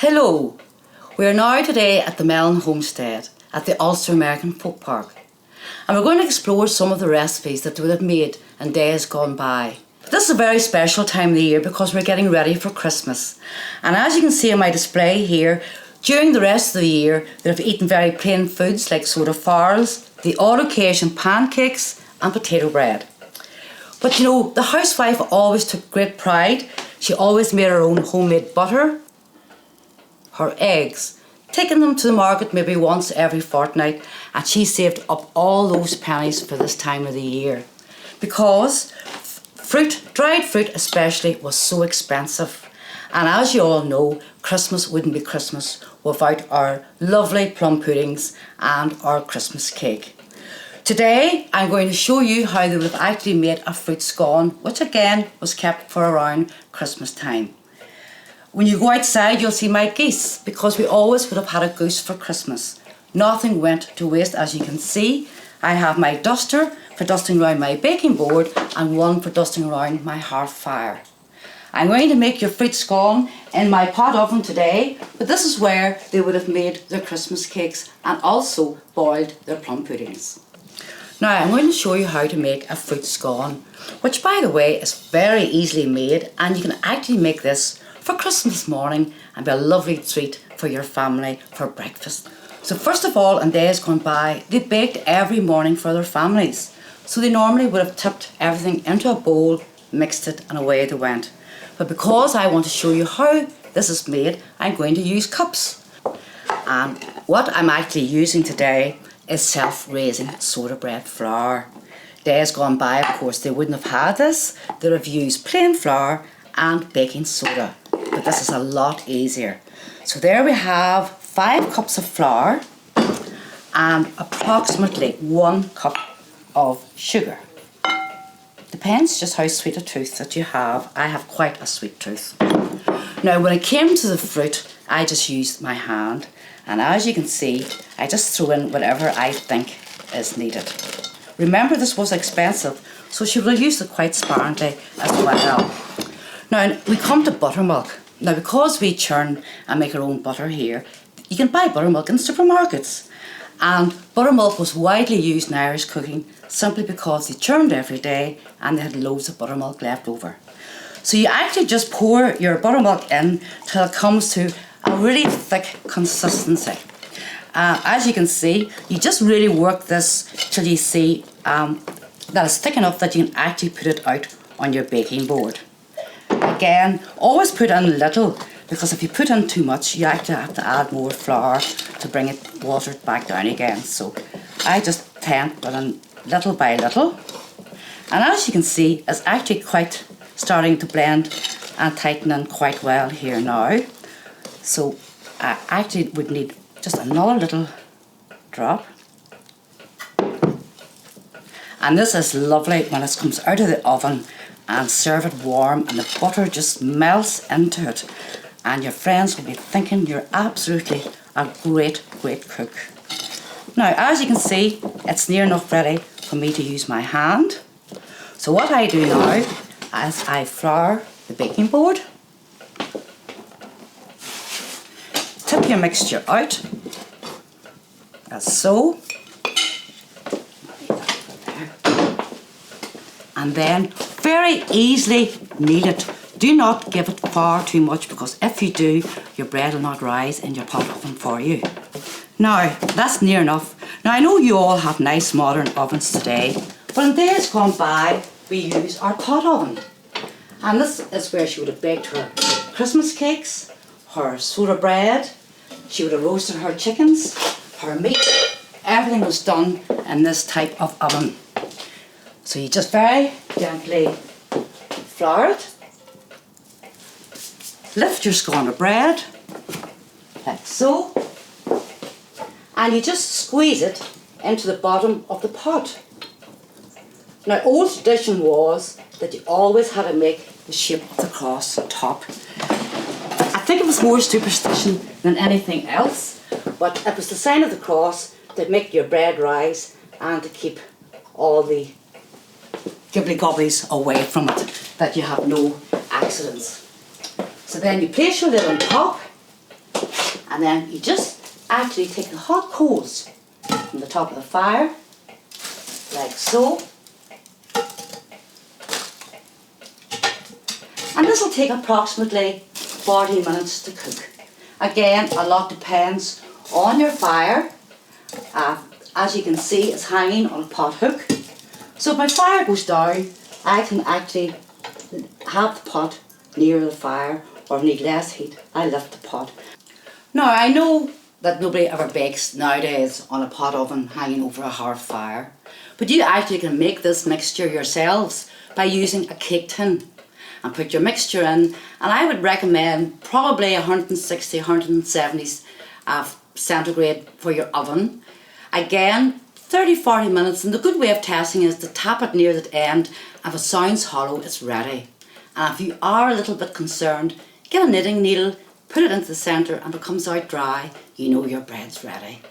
Hello, we are now today at the Mellon Homestead at the Ulster American Folk Park, and we're going to explore some of the recipes that they would have made in days gone by. This is a very special time of the year because we're getting ready for Christmas, and as you can see on my display here, during the rest of the year they have eaten very plain foods like soda farls, the odd occasion pancakes and potato bread. But you know, the housewife always took great pride. She always made her own homemade butter, her eggs, taking them to the market maybe once every fortnight, and she saved up all those pennies for this time of the year because fruit, dried fruit especially, was so expensive. And as you all know, Christmas wouldn't be Christmas without our lovely plum puddings and our Christmas cake. Today I'm going to show you how they would have actually made a fruit scone, which again was kept for around Christmas time. When you go outside you'll see my geese, because we always would have had a goose for Christmas. Nothing went to waste, as you can see. I have my duster for dusting around my baking board and one for dusting around my hearth fire. I'm going to make your fruit scone in my pot oven today, but this is where they would have made their Christmas cakes and also boiled their plum puddings. Now I'm going to show you how to make a fruit scone, which by the way is very easily made, and you can actually make this for Christmas morning and be a lovely treat for your family for breakfast. So first of all, in days gone by, they baked every morning for their families. So they normally would have tipped everything into a bowl, mixed it, and away they went. But because I want to show you how this is made, I'm going to use cups. And what I'm actually using today is self-raising soda bread flour. Days gone by, of course, they wouldn't have had this. They would have used plain flour and baking soda. But this is a lot easier. So there we have 5 cups of flour and approximately 1 cup of sugar. Depends just how sweet a tooth that you have. I have quite a sweet tooth. Now when it came to the fruit, I just used my hand, and as you can see, I just throw in whatever I think is needed. Remember, this was expensive, so she will use it quite sparingly as well. Now we come to buttermilk. Now because we churn and make our own butter here, you can buy buttermilk in supermarkets. And buttermilk was widely used in Irish cooking simply because they churned every day and they had loads of buttermilk left over. So you actually just pour your buttermilk in till it comes to a really thick consistency. As you can see, you just really work this till you see that it's thick enough that you can actually put it out on your baking board. Again, always put in little, because if you put in too much, you actually have to add more flour to bring it watered back down again. So I just tend to put in little by little. And as you can see, it's actually quite starting to blend and tighten in quite well here now. So I actually would need just another little drop. And this is lovely when it comes out of the oven, and serve it warm and the butter just melts into it, and your friends will be thinking you're absolutely a great cook. Now as you can see, it's near enough ready for me to use my hand. So what I do now is I flour the baking board, tip your mixture out, as so, and then very easily knead it. Do not give it far too much, because if you do, your bread will not rise in your pot oven for you. Now, that's near enough. Now I know you all have nice modern ovens today, but in days gone by, we use our pot oven. And this is where she would have baked her Christmas cakes, her soda bread, she would have roasted her chickens, her meat. Everything was done in this type of oven. So you just very gently flour it, lift your scone of bread, like so, and you just squeeze it into the bottom of the pot. Now old tradition was that you always had to make the shape of the cross top. I think it was more superstition than anything else, but it was the sign of the cross to make your bread rise and to keep all the gibbly-gobblies away from it, that you have no accidents. So then you place your lid on top, And then you just actually take the hot coals from the top of the fire, like so. And this will take approximately 40 minutes to cook. Again, a lot depends on your fire. As you can see, it's hanging on a pot hook. So if my fire goes down, I can actually have the pot near the fire, or need less heat, I lift the pot. Now I know that nobody ever bakes nowadays on a pot oven hanging over a hearth fire, but you actually can make this mixture yourselves by using a cake tin. And put your mixture in, and I would recommend probably 160, 170 centigrade for your oven. Again, 30-40 minutes, and the good way of testing is to tap it near the end. If it sounds hollow, it's ready. And if you are a little bit concerned, get a knitting needle, put it into the centre, and if it comes out dry, you know your bread's ready.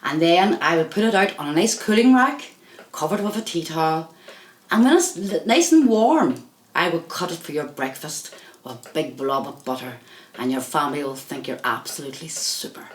And then I would put it out on a nice cooling rack, covered with a tea towel, and when it's nice and warm, I would cut it for your breakfast with a big blob of butter, and your family will think you're absolutely super.